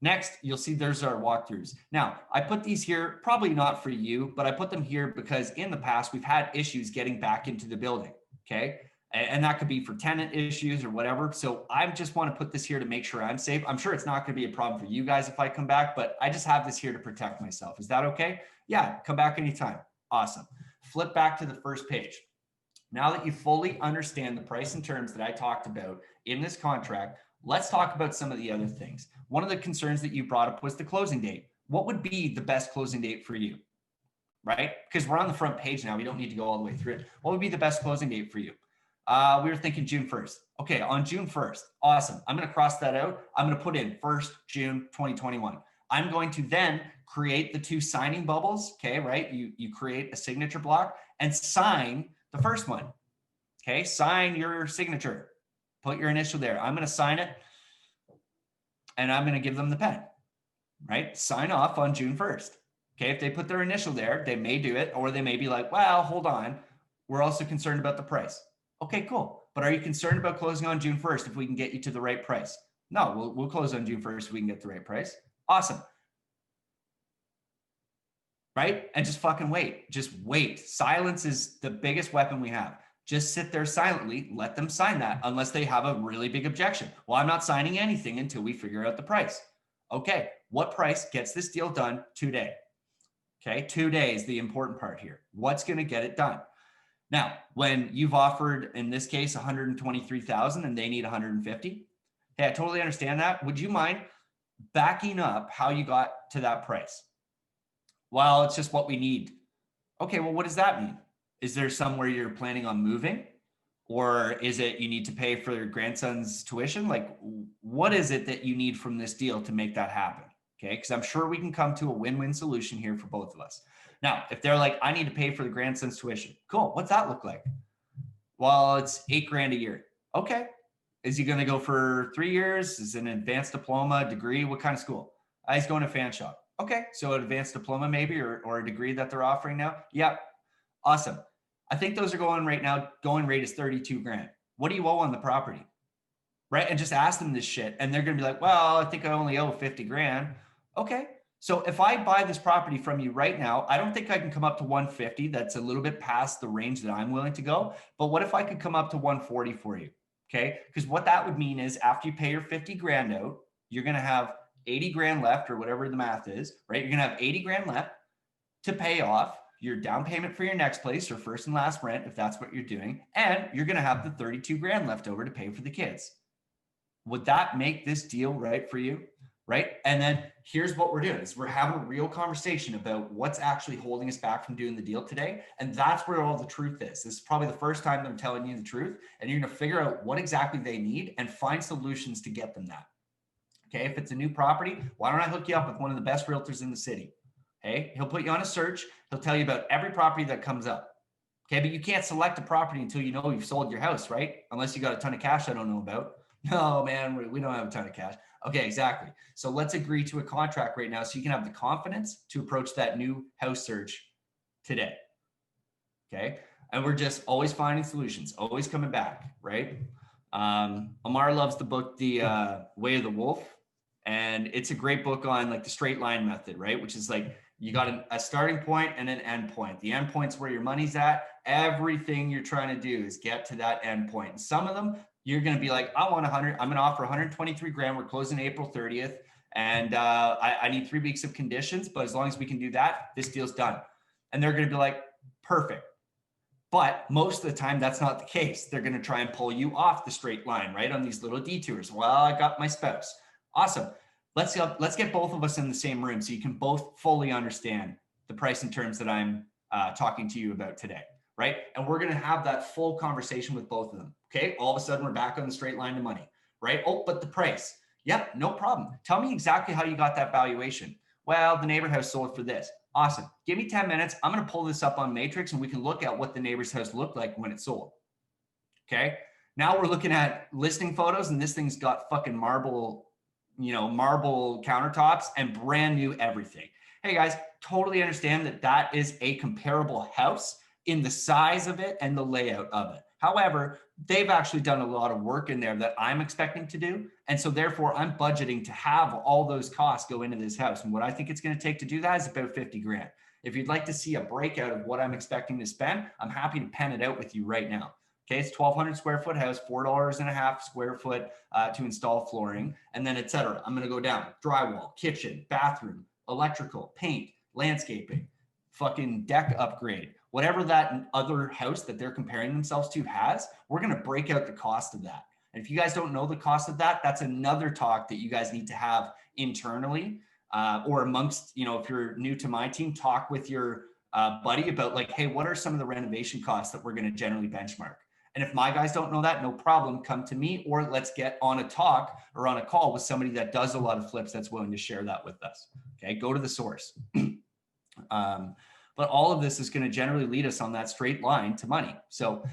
Next, you'll see there's our walkthroughs. Now, I put these here, probably not for you, but I put them here because in the past, we've had issues getting back into the building, okay? And that could be for tenant issues or whatever. So I just want to put this here to make sure I'm safe. I'm sure it's not going to be a problem for you guys if I come back, but I just have this here to protect myself. Is that okay? Yeah, come back anytime. Awesome. Flip back to the first page. Now that you fully understand the price and terms that I talked about in this contract, let's talk about some of the other things. One of the concerns that you brought up was the closing date. What would be the best closing date for you, right? Because we're on the front page now. We don't need to go all the way through it. What would be the best closing date for you? We were thinking June 1st. Okay, on June 1st. Awesome. I'm going to cross that out. I'm going to put in 1st June 2021. I'm going to then create the 2 signing bubbles, okay, right? You create a signature block and sign the first one. Okay, sign your signature. Put your initial there. I'm going to sign it and I'm going to give them the pen, right? Sign off on June 1st. Okay, if they put their initial there, they may do it, or they may be like, well, hold on. We're also concerned about the price. Okay, cool. But are you concerned about closing on June 1st if we can get you to the right price? No, we'll close on June 1st if we can get the right price. Awesome. Right? And just fucking wait. Just wait. Silence is the biggest weapon we have. Just sit there silently, let them sign that unless they have a really big objection. Well, I'm not signing anything until we figure out the price. Okay, what price gets this deal done today? Okay, today is the important part here. What's going to get it done? Now, when you've offered, in this case, 123,000 and they need 150, hey, I totally understand that. Would you mind backing up how you got to that price? Well, it's just what we need. Okay, well, what does that mean? Is there somewhere you're planning on moving? Or is it you need to pay for your grandson's tuition? Like, what is it that you need from this deal to make that happen? Okay, because I'm sure we can come to a win-win solution here for both of us. Now, if they're like, I need to pay for the grandson's tuition. Cool, what's that look like? Well, it's $8,000 a year. Okay, is he gonna go for 3 years? Is it an advanced diploma, degree? What kind of school? He's going to fan shop. Okay, so an advanced diploma maybe, or a degree that they're offering now? Yep, awesome. I think those are going right now. Going rate is 32 grand. What do you owe on the property? Right? And just ask them this shit. And they're going to be like, well, I think I only owe 50 grand. Okay. So if I buy this property from you right now, I don't think I can come up to 150. That's a little bit past the range that I'm willing to go. But what if I could come up to 140 for you? Okay. Because what that would mean is after you pay your 50 grand out, you're going to have 80 grand left, or whatever the math is, right? You're going to have 80 grand left to pay off your down payment for your next place, or first and last rent, if that's what you're doing. And you're going to have the 32 grand left over to pay for the kids. Would that make this deal right for you? Right? And then here's what we're doing is we're having a real conversation about what's actually holding us back from doing the deal today. And that's where all the truth is. This is probably the first time I'm telling you the truth, and you're going to figure out what exactly they need and find solutions to get them that. Okay. If it's a new property, why don't I hook you up with one of the best realtors in the city? Okay. He'll put you on a search. He'll tell you about every property that comes up. Okay. But you can't select a property until you know you've sold your house, right? Unless you got a ton of cash I don't know about. No, man, we don't have a ton of cash. Okay, exactly. So let's agree to a contract right now so you can have the confidence to approach that new house search today. Okay. And we're just always finding solutions, always coming back, right? Amar loves the book, The Way of the Wolf. And it's a great book on like the straight line method, right? Which is like, you got a starting point and an end point. The end point's where your money's at. Everything you're trying to do is get to that end point. And some of them, you're going to be like, I want 100. I'm going to offer 123 grand. We're closing April 30th. And I need 3 weeks of conditions. But as long as we can do that, this deal's done. And they're going to be like, perfect. But most of the time, that's not the case. They're going to try and pull you off the straight line, right? On these little detours. Well, I got my spouse. Awesome. Let's get both of us in the same room so you can both fully understand the price and terms that I'm talking to you about today, right? And we're going to have that full conversation with both of them. Okay. All of a sudden we're back on the straight line to money, right? Oh, but the price. Yep. No problem. Tell me exactly how you got that valuation. Well, the neighbor house sold for this. Awesome. Give me 10 minutes. I'm going to pull this up on Matrix and we can look at what the neighbor's house looked like when it sold. Okay. Now we're looking at listing photos and this thing's got fucking marble countertops and brand new everything. Hey guys, totally understand that that is a comparable house in the size of it and the layout of it. However, they've actually done a lot of work in there that I'm expecting to do. And so therefore I'm budgeting to have all those costs go into this house. And what I think it's going to take to do that is about 50 grand. If you'd like to see a breakout of what I'm expecting to spend, I'm happy to pen it out with you right now. Okay, it's 1,200 square foot house, $4.50 square foot to install flooring, and then et cetera. I'm going to go down drywall, kitchen, bathroom, electrical, paint, landscaping, fucking deck upgrade, whatever that other house that they're comparing themselves to has, we're going to break out the cost of that. And if you guys don't know the cost of that, that's another talk that you guys need to have internally or amongst, if you're new to my team, talk with your buddy about like, hey, what are some of the renovation costs that we're going to generally benchmark? And if my guys don't know that, no problem, come to me, or let's get on a talk or on a call with somebody that does a lot of flips that's willing to share that with us. Okay, go to the source. But all of this is going to generally lead us on that straight line to money. So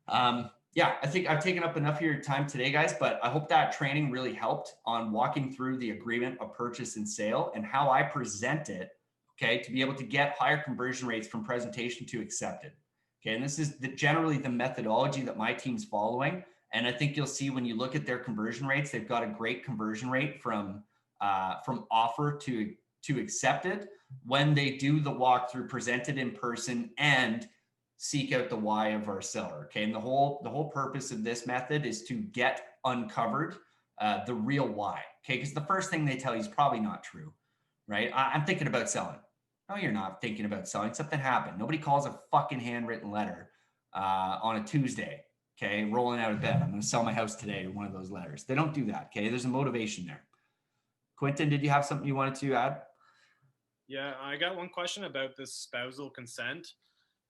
yeah, I think I've taken up enough of your time today, guys, but I hope that training really helped on walking through the agreement of purchase and sale and how I present it, okay, to be able to get higher conversion rates from presentation to accepted. Okay, and this is generally the methodology that my team's following. And I think you'll see when you look at their conversion rates, they've got a great conversion rate from offer to accepted when they do the walkthrough, presented in person, and seek out the why of our seller. Okay, and the whole purpose of this method is to get uncovered the real why. Okay, because the first thing they tell you is probably not true, right? I'm thinking about selling. No, you're not thinking about selling. Something happened. Nobody calls a fucking handwritten letter on a Tuesday, okay, rolling out of bed. I'm going to sell my house today, one of those letters. They don't do that, okay? There's a motivation there. Quentin, did you have something you wanted to add? Yeah, I got one question about this spousal consent.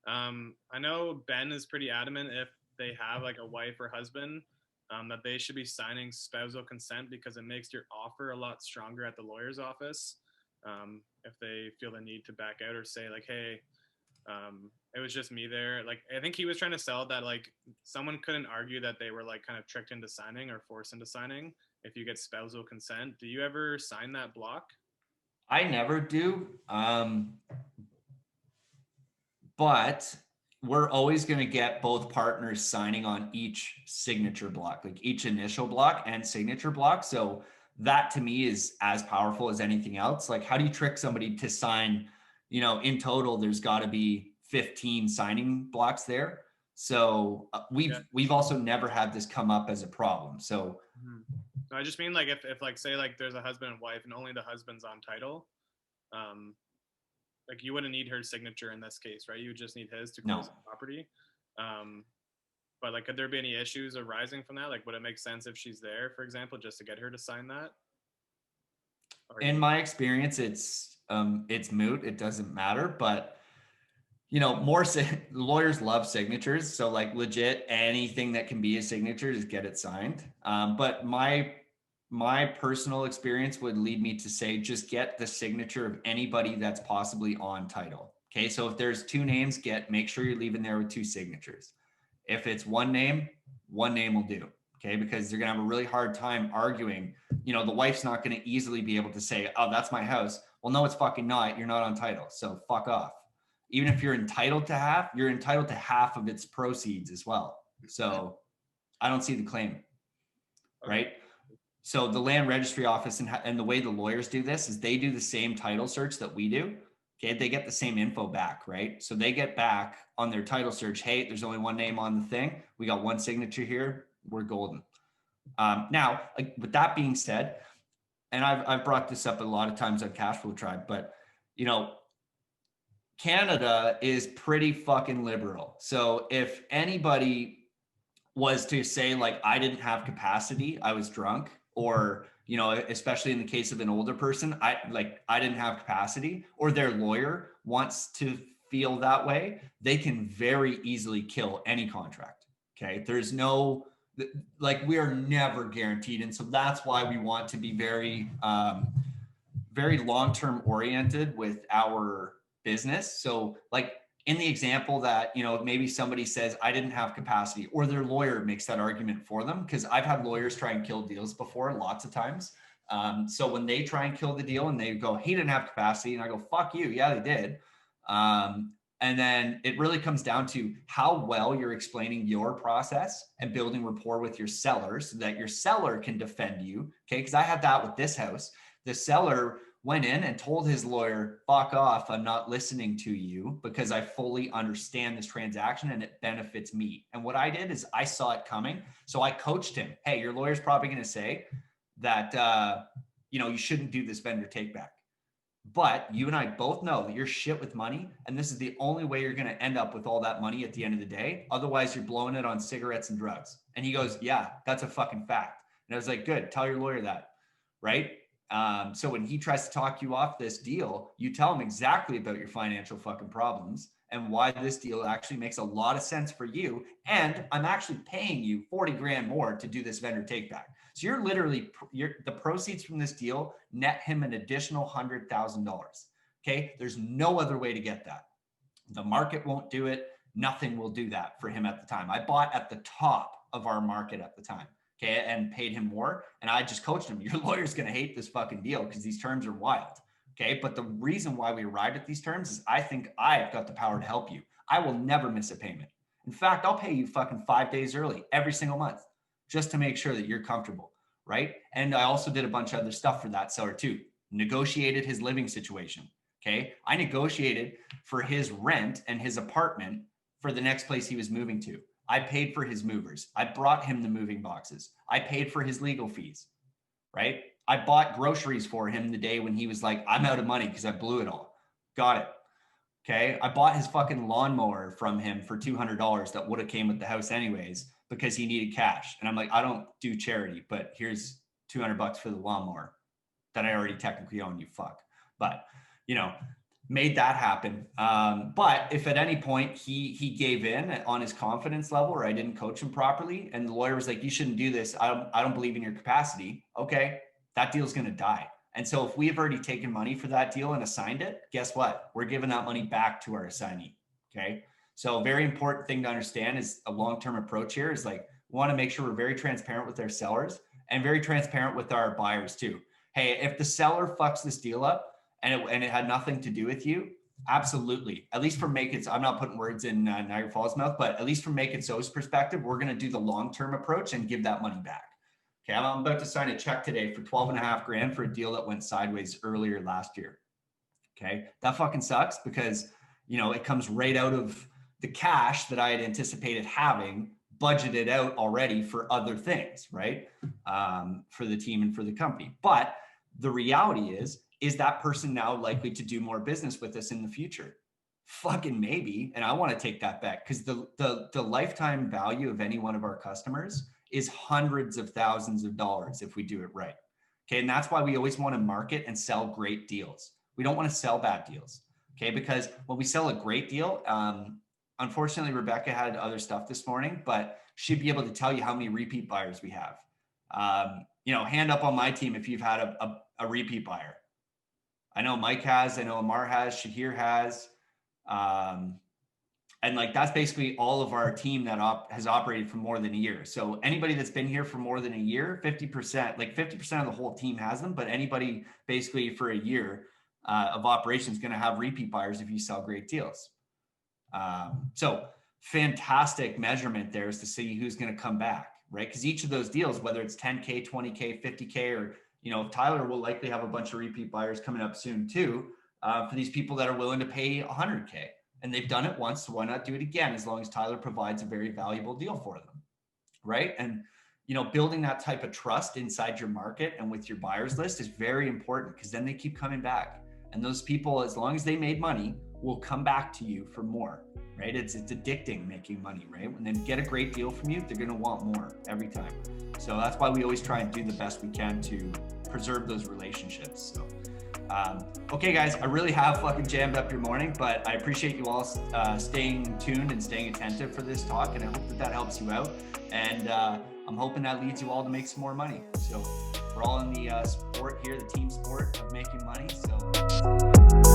I know Ben is pretty adamant if they have like a wife or husband that they should be signing spousal consent because it makes your offer a lot stronger at the lawyer's office. If they feel the need to back out or say like, hey, it was just me there. Like, I think he was trying to sell that like someone couldn't argue that they were like kind of tricked into signing or forced into signing if you get spousal consent. Do you ever sign that block? I never do. But we're always going to get both partners signing on each signature block, like each initial block and signature block. So that to me is as powerful as anything else. Like, how do you trick somebody to sign, in total, there's got to be 15 signing blocks there. So we've also never had this come up as a problem. So I just mean like if like say like there's a husband and wife and only the husband's on title, um, like you wouldn't need her signature in this case, right? You would just need his to close No. the property. Um, but like, could there be any issues arising from that? Like, would it make sense if she's there, for example, just to get her to sign that? Or In my experience, it's moot. It doesn't matter, but you know, lawyers love signatures. So like legit anything that can be a signature, just get it signed. But my personal experience would lead me to say, just get the signature of anybody that's possibly on title. Okay. So if there's two names, make sure you're leaving there with two signatures. If it's one name will do. Okay. Because they're going to have a really hard time arguing. You know, the wife's not going to easily be able to say, oh, that's my house. Well, no, it's fucking not. You're not on title. So fuck off. Even if you're entitled to half, you're entitled to half of its proceeds as well. So I don't see the claim, right? So the land registry office and the way the lawyers do this is they do the same title search that we do. Okay, they get the same info back, right? So they get back on their title search, hey, there's only one name on the thing. We got one signature here. We're golden. Now, with that being said, and I've brought this up a lot of times on Cash Flow Tribe, but you know, Canada is pretty fucking liberal. So if anybody was to say like I didn't have capacity, I was drunk, or you know, especially in the case of an older person, I didn't have capacity, or their lawyer wants to feel that way, they can very easily kill any contract. Okay, there's no like we are never guaranteed, and so that's why we want to be very long-term oriented with our business. So like in the example that, you know, maybe somebody says, I didn't have capacity, or their lawyer makes that argument for them. Cause I've had lawyers try and kill deals before lots of times. So when they try and kill the deal and they go, he didn't have capacity. And I go, fuck you. Yeah, they did. And then it really comes down to how well you're explaining your process and building rapport with your seller so that your seller can defend you. Okay. Cause I had that with this house. The seller went in and told his lawyer, fuck off, I'm not listening to you because I fully understand this transaction and it benefits me. And what I did is I saw it coming. So I coached him. Hey, your lawyer's probably going to say that, you know, you shouldn't do this vendor take back. But you and I both know that you're shit with money. And this is the only way you're going to end up with all that money at the end of the day. Otherwise, you're blowing it on cigarettes and drugs. And he goes, yeah, that's a fucking fact. And I was like, good, tell your lawyer that. Right. So when he tries to talk you off this deal, you tell him exactly about your financial fucking problems and why this deal actually makes a lot of sense for you. And I'm actually paying you 40 grand more to do this vendor take back. So you're literally, the proceeds from this deal net him an additional $100,000. Okay. There's no other way to get that. The market won't do it. Nothing will do that for him at the time. I bought at the top of our market at the time. Okay, and paid him more. And I just coached him. Your lawyer's going to hate this fucking deal because these terms are wild. Okay, but the reason why we arrived at these terms is I think I've got the power to help you. I will never miss a payment. In fact, I'll pay you fucking 5 days early every single month just to make sure that you're comfortable, right? And I also did a bunch of other stuff for that seller too. Negotiated his living situation. Okay, I negotiated for his rent and his apartment for the next place he was moving to. I paid for his movers. I brought him the moving boxes. I paid for his legal fees, right? I bought groceries for him the day when he was like, I'm out of money because I blew it all. Got it. Okay. I bought his fucking lawnmower from him for $200 that would have came with the house anyways because he needed cash. And I'm like, I don't do charity, but here's $200 for the lawnmower that I already technically own, you fuck. But, you know, made that happen. But if at any point he gave in on his confidence level or I didn't coach him properly and the lawyer was like, you shouldn't do this. I don't believe in your capacity. Okay. That deal's going to die. And so if we've already taken money for that deal and assigned it, guess what? We're giving that money back to our assignee. Okay. So a very important thing to understand is a long-term approach here is like, we want to make sure we're very transparent with our sellers and very transparent with our buyers too. Hey, if the seller fucks this deal up, and it had nothing to do with you, absolutely. At least from Make It, I'm not putting words in Niagara Falls' mouth, but at least from Make It So's perspective, we're going to do the long-term approach and give that money back. Okay, I'm about to sign a check today for 12.5 grand for a deal that went sideways earlier last year. Okay, that fucking sucks because, you know, it comes right out of the cash that I had anticipated having budgeted out already for other things, right? For the team and for the company. But the reality is that person now likely to do more business with us in the future? Fucking maybe. And I want to take that bet, because the lifetime value of any one of our customers is hundreds of thousands of dollars if we do it right. Okay. And that's why we always want to market and sell great deals. We don't want to sell bad deals. Okay. Because when we sell a great deal, unfortunately, Rebecca had other stuff this morning, but she'd be able to tell you how many repeat buyers we have. Hand up on my team if you've had a repeat buyer. I know Mike has, I know Amar has, Shahir has. And like, that's basically all of our team that has operated for more than a year. So anybody that's been here for more than a year, 50%, like 50% of the whole team has them, but anybody basically for a year of operation is going to have repeat buyers if you sell great deals. So fantastic measurement there is to see who's going to come back, right? Because each of those deals, whether it's 10K, 20K, 50K, or, Tyler will likely have a bunch of repeat buyers coming up soon too, for these people that are willing to pay 100K, and they've done it once. So why not do it again? As long as Tyler provides a very valuable deal for them. Right. And, building that type of trust inside your market and with your buyers list is very important, because then they keep coming back. And those people, as long as they made money, will come back to you for more, right? It's addicting making money, right? When they get a great deal from you, they're going to want more every time. So that's why we always try and do the best we can to preserve those relationships. So, okay, guys, I really have fucking jammed up your morning, but I appreciate you all staying tuned and staying attentive for this talk. And I hope that helps you out. And I'm hoping that leads you all to make some more money. So we're all in the sport here, the team sport of making money. So